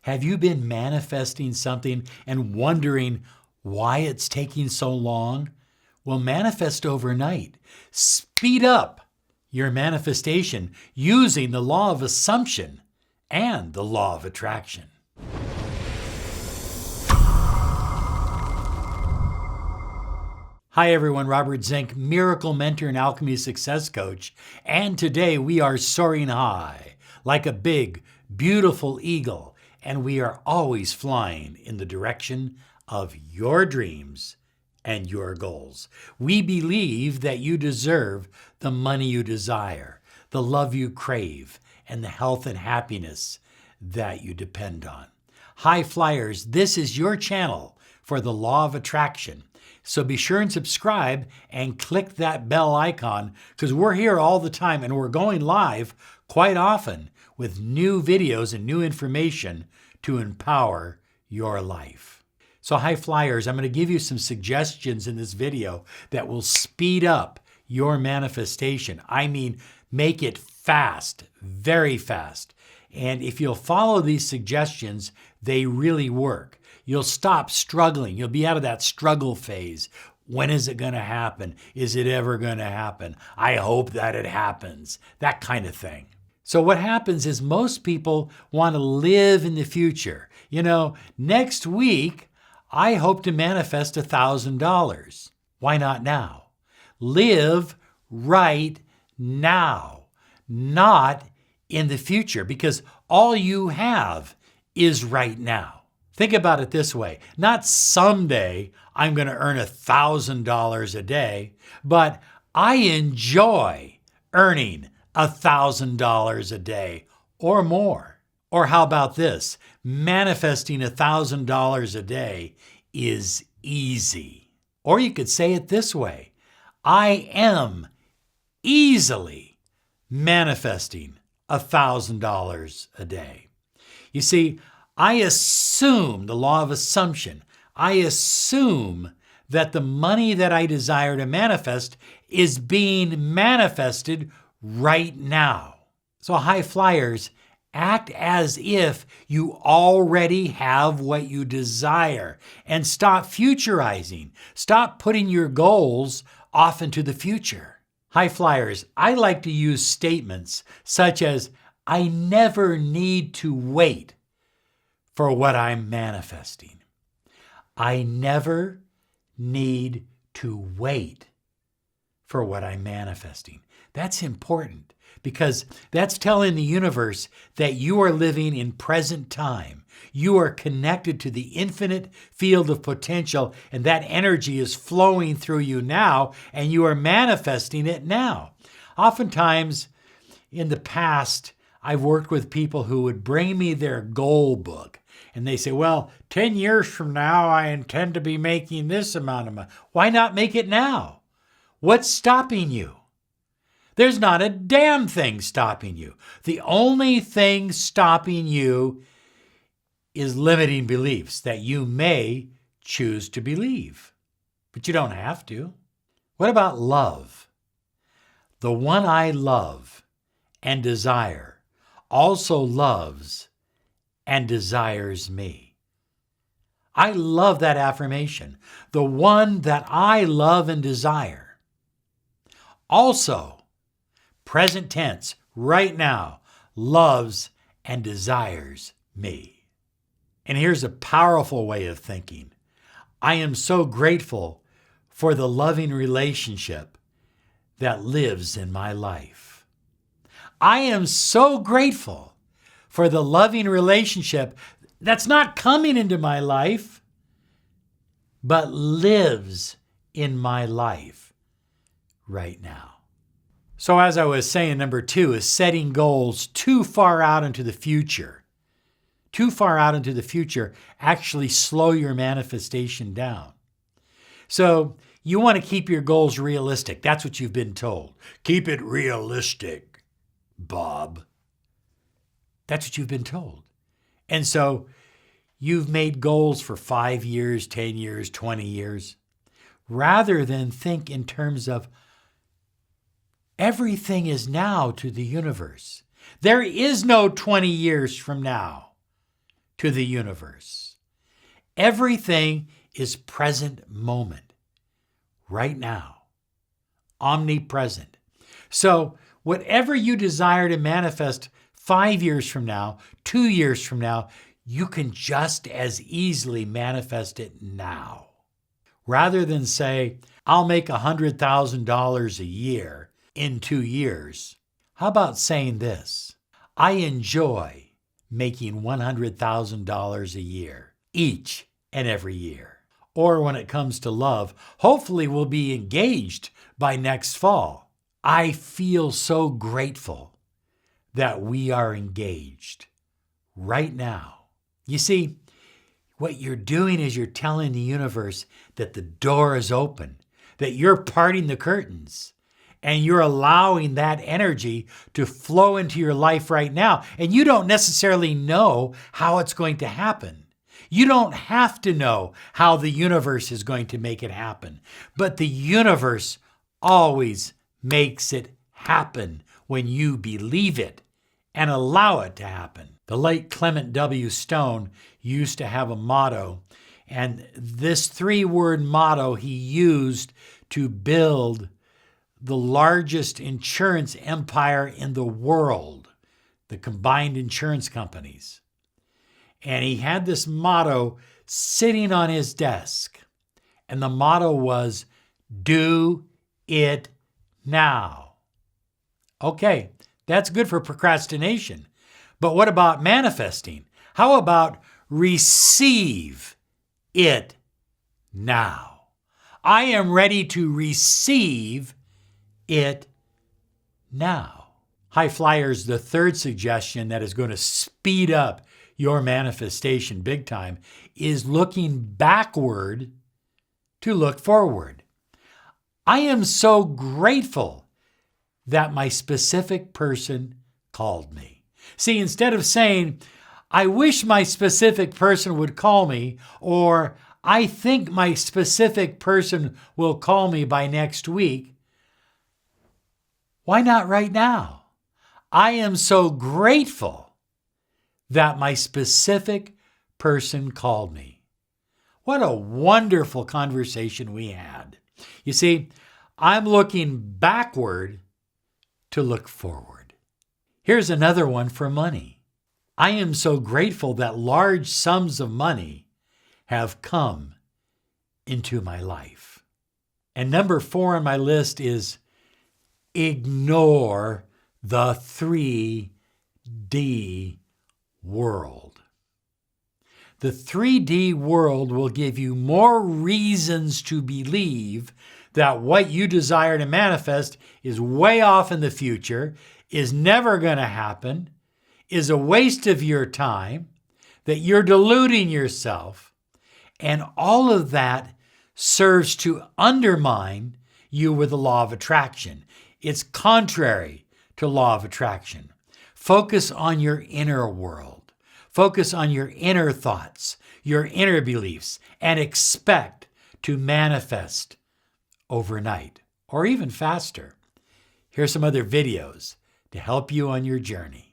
Have you been manifesting something and wondering why it's taking so long? Well, manifest overnight. Speed up your manifestation using the law of assumption and the law of attraction. Hi everyone, Robert Zink, Miracle Mentor and Alchemy Success Coach, and today we are soaring high like a big, beautiful eagle, and we are always flying in the direction of your dreams and your goals. We believe that you deserve the money you desire, the love you crave, and the health and happiness that you depend on. High Flyers, this is your channel for the law of attraction. So be sure and subscribe and click that bell icon because we're here all the time and we're going live quite often with new videos and new information to empower your life. So High Flyers, I'm going to give you some suggestions in this video that will speed up your manifestation. I mean, make it fast, very fast. And if you'll follow these suggestions, they really work. You'll stop struggling. You'll be out of that struggle phase. When is it going to happen? Is it ever going to happen? I hope that it happens. That kind of thing. So what happens is most people want to live in the future. You know, next week, I hope to manifest $1,000. Why not now? Live right now, not in the future, because all you have is right now. Think about it this way. Not someday I'm going to earn $1,000 a day, but I enjoy earning $1,000 a day or more. Or how about this? Manifesting $1,000 a day is easy. Or you could say it this way. I am easily manifesting $1,000 a day. You see, I assume the law of assumption. I assume that the money that I desire to manifest is being manifested right now. So High Flyers, act as if you already have what you desire and stop futurizing. Stop putting your goals off into the future. High Flyers, I like to use statements such as, I never need to wait for what I'm manifesting. I never need to wait for what I'm manifesting. That's important because that's telling the universe that you are living in present time. You are connected to the infinite field of potential, and that energy is flowing through you now, and you are manifesting it now. Oftentimes, in the past, I've worked with people who would bring me their goal book. And they say, well, 10 years from now, I intend to be making this amount of money. Why not make it now? What's stopping you? There's not a damn thing stopping you. The only thing stopping you is limiting beliefs that you may choose to believe. But you don't have to. What about love? The one I love and desire also loves and desires me. I love that affirmation. The one that I love and desire. Also, present tense, right now, loves and desires me. And here's a powerful way of thinking. I am so grateful for the loving relationship that lives in my life. I am so grateful for the loving relationship that's not coming into my life, but lives in my life right now. So as I was saying, number 2 is setting goals too far out into the future. Too far out into the future actually slow your manifestation down. So you want to keep your goals realistic. That's what you've been told. Keep it realistic, Bob. That's what you've been told. And so you've made goals for 5 years, 10 years, 20 years, rather than think in terms of everything is now to the universe. There is no 20 years from now. to the universe. Everything is present moment, right now, omnipresent. So whatever you desire to manifest 5 years from now, 2 years from now, you can just as easily manifest it now. Rather than say, I'll make $100,000 a year in 2 years, how about saying this? I enjoy making $100,000 a year, each and every year. Or when it comes to love, hopefully we'll be engaged by next fall. I feel so grateful that we are engaged right now. You see, what you're doing is you're telling the universe that the door is open, that you're parting the curtains, and you're allowing that energy to flow into your life right now. And you don't necessarily know how it's going to happen. You don't have to know how the universe is going to make it happen. But the universe always makes it happen when you believe it and allow it to happen. The late Clement W. Stone used to have a motto, and this 3-word motto he used to build the largest insurance empire in the world, the combined insurance companies. And he had this motto sitting on his desk, and the motto was, "Do it now." Okay, that's good for procrastination. But what about manifesting? How about receive it now? I am ready to receive it now. High flyers, the third suggestion that is going to speed up your manifestation big time is looking backward to look forward. I am so grateful that my specific person called me. See, instead of saying, I wish my specific person would call me, or I think my specific person will call me by next week, why not right now? I am so grateful that my specific person called me. What a wonderful conversation we had. You see, I'm looking backward to look forward. Here's another one for money. I am so grateful that large sums of money have come into my life. And number 4 on my list is ignore the 3D world. The 3D world will give you more reasons to believe that what you desire to manifest is way off in the future, is never going to happen, is a waste of your time, that you're deluding yourself, and all of that serves to undermine you with the law of attraction. It's contrary to law of attraction. Focus on your inner world. Focus on your inner thoughts, your inner beliefs, and expect to manifest overnight or even faster. Here's some other videos to help you on your journey.